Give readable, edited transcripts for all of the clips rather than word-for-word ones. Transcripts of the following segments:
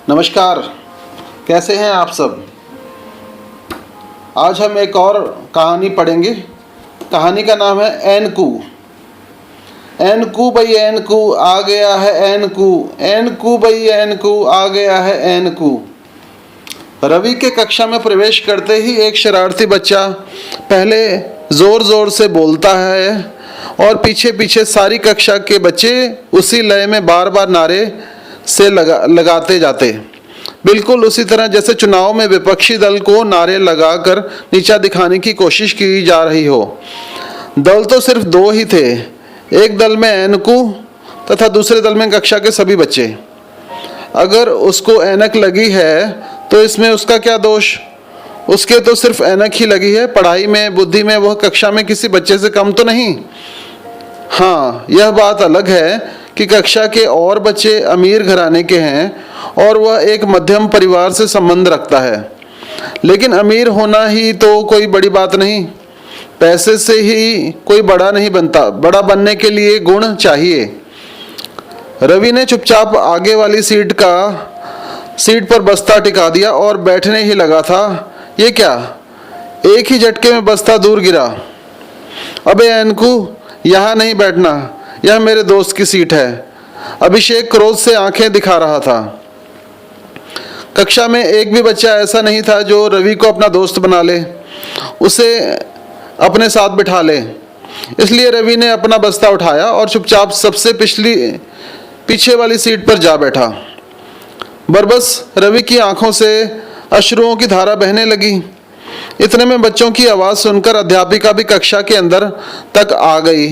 नमस्कार, कैसे हैं आप सब। आज हम एक और कहानी पढ़ेंगे। कहानी का नाम है एनकू। एनकू भाई एनकू आ गया है, एनकू एनकू भाई एनकू आ गया है, एनकू। रवि के कक्षा में प्रवेश करते ही एक शरारती बच्चा पहले ज़ोर ज़ोर से बोलता है और पीछे पीछे सारी कक्षा के बच्चे उसी लय में बार बार नारे से लगाते जाते, बिल्कुल उसी तरह जैसे चुनाव में विपक्षी दल को नारे लगाकर नीचा दिखाने की कोशिश की जा रही हो। दल तो सिर्फ दो ही थे, एक दल में एनकू तथा दूसरे दल में कक्षा के सभी बच्चे। अगर उसको ऐनक लगी है तो इसमें उसका क्या दोष। उसके तो सिर्फ ऐनक ही लगी है, पढ़ाई में बुद्धि में वह कक्षा में किसी बच्चे से कम तो नहीं। हाँ, यह बात अलग है कि कक्षा के और बच्चे अमीर घराने के हैं और वह एक मध्यम परिवार से संबंध रखता है। लेकिन अमीर होना ही तो कोई बड़ी बात नहीं, पैसे से ही कोई बड़ा नहीं बनता, बड़ा बनने के लिए गुण चाहिए। रवि ने चुपचाप आगे वाली सीट पर बस्ता टिका दिया और बैठने ही लगा था। ये क्या, एक ही झटके में बस्ता दूर गिरा। अबे एनकू, यहाँ नहीं बैठना, यह मेरे दोस्त की सीट है। अभिषेक क्रोध से आंखें दिखा रहा था। कक्षा में एक भी बच्चा ऐसा नहीं था जो रवि को अपना दोस्त बना ले, उसे अपने साथ बिठा ले। इसलिए रवि ने अपना बस्ता उठाया और चुपचाप सबसे पीछे वाली सीट पर जा बैठा। बरबस रवि की आंखों से अश्रुओं की धारा बहने लगी। इतने में बच्चों की आवाज़ सुनकर अध्यापिका भी कक्षा के अंदर तक आ गई।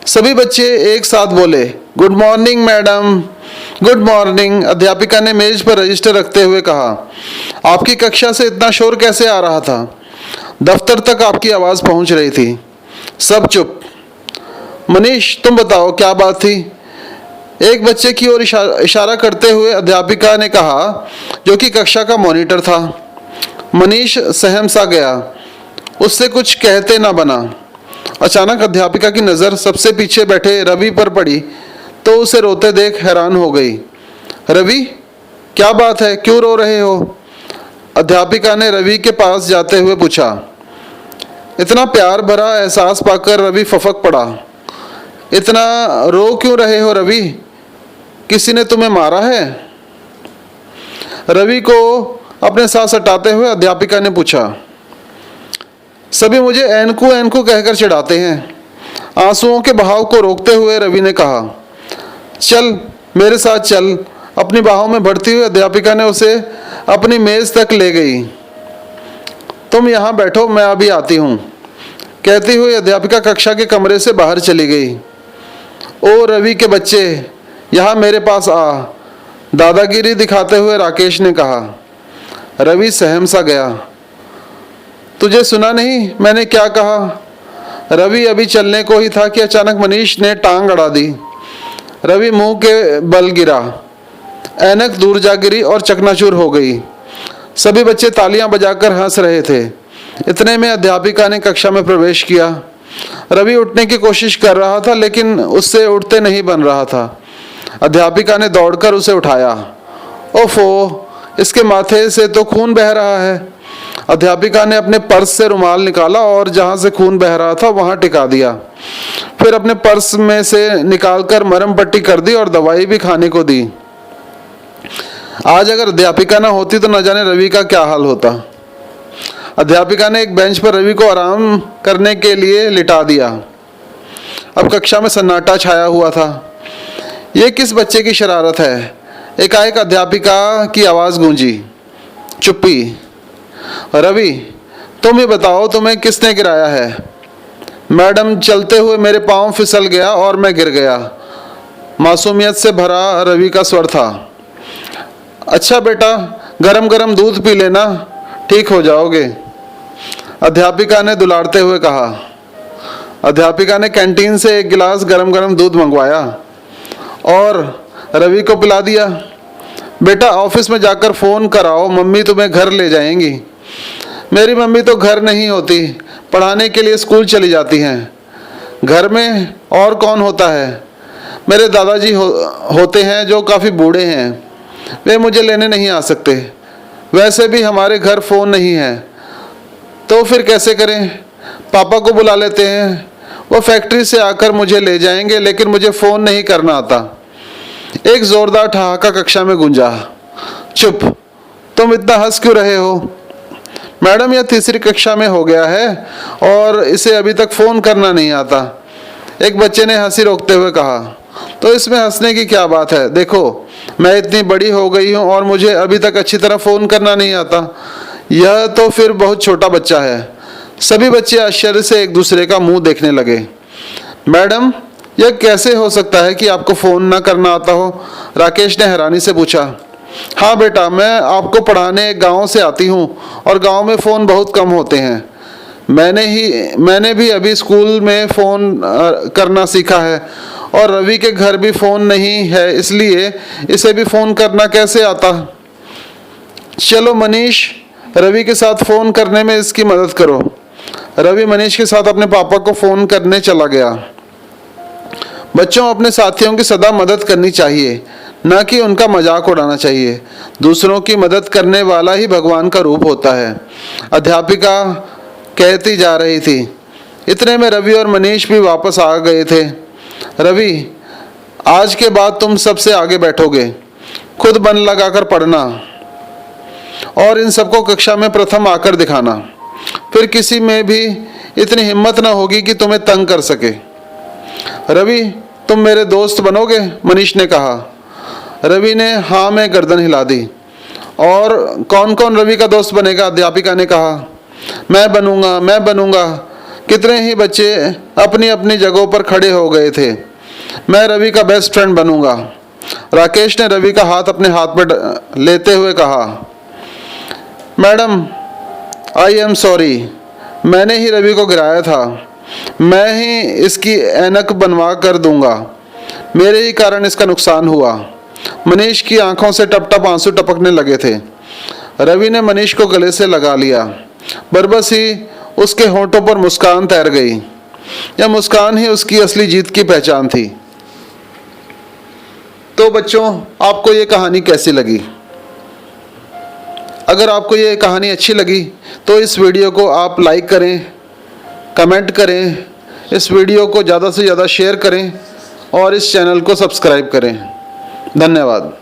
सभी बच्चे एक साथ बोले, good morning madam, good morning. अध्यापिका ने मेज पर रजिस्टर रखते हुए कहा, आपकी कक्षा से इतना शोर कैसे आ रहा था। दफ्तर तक आपकी आवाज़ पहुंच रही थी। सब चुप। मनीष, तुम बताओ क्या बात थी। एक बच्चे की ओर इशारा करते हुए अध्यापिका ने कहा, जो कि कक्षा का मॉनिटर था। मनीष सहम सा गया, उससे कुछ कहते ना बना। अचानक अध्यापिका की नज़र सबसे पीछे बैठे रवि पर पड़ी तो उसे रोते देख हैरान हो गई। रवि, क्या बात है, क्यों रो रहे हो। अध्यापिका ने रवि के पास जाते हुए पूछा। इतना प्यार भरा एहसास पाकर रवि फफक पड़ा। इतना रो क्यों रहे हो रवि, किसी ने तुम्हें मारा है। रवि को अपने साथ सटाते हुए अध्यापिका ने पूछा। सभी मुझे एनकू एनकू कहकर चिढ़ाते हैं। आंसुओं के बहाव को रोकते हुए रवि ने कहा, चल मेरे साथ चल। अपनी बाहों में भरती हुई अध्यापिका ने उसे अपनी मेज तक ले गई। तुम यहाँ बैठो, मैं अभी आती हूँ, कहती हुई अध्यापिका कक्षा के कमरे से बाहर चली गई। ओ रवि के बच्चे, यहाँ मेरे पास आ, दादागिरी दिखाते हुए राकेश ने कहा। रवि सहम सा गया। तुझे सुना नहीं मैंने क्या कहा। रवि अभी चलने को ही था कि अचानक मनीष ने टांग अड़ा दी। रवि मुंह के बल गिरा, ऐनक दूर जा गिरी और चकनाचूर हो गई। सभी बच्चे तालियां बजाकर हंस रहे थे। इतने में अध्यापिका ने कक्षा में प्रवेश किया। रवि उठने की कोशिश कर रहा था लेकिन उससे उठते नहीं बन रहा था। अध्यापिका ने दौड़कर उसे उठाया। ओफो, इसके माथे से तो खून बह रहा है। अध्यापिका ने अपने पर्स से रुमाल निकाला और जहां से खून बह रहा था वहां टिका दिया। फिर अपने पर्स में से निकालकर मरहम पट्टी कर दी और दवाई भी खाने को दी। आज अगर अध्यापिका ना होती तो न जाने रवि का क्या हाल होता। अध्यापिका ने एक बेंच पर रवि को आराम करने के लिए लिटा दिया। अब कक्षा में सन्नाटा छाया हुआ था। ये किस बच्चे की शरारत है। एकाएक अध्यापिका की आवाज़ गूंजी। चुप्पी। रवि, तुम ही बताओ तुम्हें किसने गिराया है। मैडम, चलते हुए मेरे पाँव फिसल गया और मैं गिर गया। मासूमियत से भरा रवि का स्वर था। अच्छा बेटा, गरम गरम दूध पी लेना, ठीक हो जाओगे, अध्यापिका ने दुलारते हुए कहा। अध्यापिका ने कैंटीन से एक गिलास गरम गरम दूध मंगवाया और रवि को पिला दिया। बेटा, ऑफिस में जाकर फ़ोन कराओ, मम्मी तुम्हें घर ले जाएंगी। मेरी मम्मी तो घर नहीं होती, पढ़ाने के लिए स्कूल चली जाती हैं। घर में और कौन होता है। मेरे दादाजी होते हैं जो काफ़ी बूढ़े हैं। वे मुझे लेने नहीं आ सकते। वैसे भी हमारे घर फ़ोन नहीं है, तो फिर कैसे करें? पापा को बुला लेते हैं, वो फैक्ट्री से आकर मुझे ले जाएंगे, लेकिन मुझे फ़ोन नहीं करना आता। एक ज़ोरदार ठहाका कक्षा में गूंजा। चुप, तुम इतना हंस क्यों रहे हो? मैडम, यह तीसरी कक्षा में हो गया है और इसे अभी तक फ़ोन करना नहीं आता। एक बच्चे ने हंसी रोकते हुए कहा। तो इसमें हंसने की क्या बात है? देखो, मैं इतनी बड़ी हो गई हूँ और मुझे अभी तक अच्छी तरह फ़ोन करना नहीं आता। यह तो फिर बहुत छोटा बच्चा है। सभी बच्चे आश्चर्य से एक दूसरे का मुंह देखने लगे। मैडम, यह कैसे हो सकता है कि आपको फ़ोन न करना आता हो? राकेश ने हैरानी से पूछा। हाँ बेटा, मैं आपको पढ़ाने गांव से आती हूँ और गांव में फ़ोन बहुत कम होते हैं। मैंने भी अभी स्कूल में फ़ोन करना सीखा है और रवि के घर भी फ़ोन नहीं है, इसलिए इसे भी फ़ोन करना कैसे आता। चलो मनीष, रवि के साथ फ़ोन करने में इसकी मदद करो। रवि मनीष के साथ अपने पापा को फ़ोन करने चला गया। बच्चों, अपने साथियों की सदा मदद करनी चाहिए, न कि उनका मजाक उड़ाना चाहिए। दूसरों की मदद करने वाला ही भगवान का रूप होता है, अध्यापिका कहती जा रही थी। इतने में रवि और मनीष भी वापस आ गए थे। रवि, आज के बाद तुम सबसे आगे बैठोगे, खुद मन लगाकर पढ़ना और इन सबको कक्षा में प्रथम आकर दिखाना। फिर किसी में भी इतनी हिम्मत न होगी कि तुम्हें तंग कर सके। रवि, तुम मेरे दोस्त बनोगे? मनीष ने कहा। रवि ने हाँ में गर्दन हिला दी। और कौन कौन रवि का दोस्त बनेगा? अध्यापिका ने कहा। मैं बनूंगा। कितने ही बच्चे अपनी अपनी जगहों पर खड़े हो गए थे। मैं रवि का बेस्ट फ्रेंड बनूंगा। राकेश ने रवि का हाथ अपने हाथ में लेते हुए कहा। मैडम, आई एम सॉरी, मैंने ही रवि को गिराया था। मैं ही इसकी ऐनक बनवा कर दूंगा। मेरे ही कारण इसका नुकसान हुआ। मनीष की आंखों से टप टप आंसू टपकने लगे थे। रवि ने मनीष को गले से लगा लिया। बरबस ही उसके होंठों पर मुस्कान तैर गई। यह मुस्कान ही उसकी असली जीत की पहचान थी। तो बच्चों, आपको ये कहानी कैसी लगी? अगर आपको ये कहानी अच्छी लगी तो इस वीडियो को आप लाइक करें, कमेंट करें, इस वीडियो को ज़्यादा से ज़्यादा शेयर करें और इस चैनल को सब्सक्राइब करें। धन्यवाद।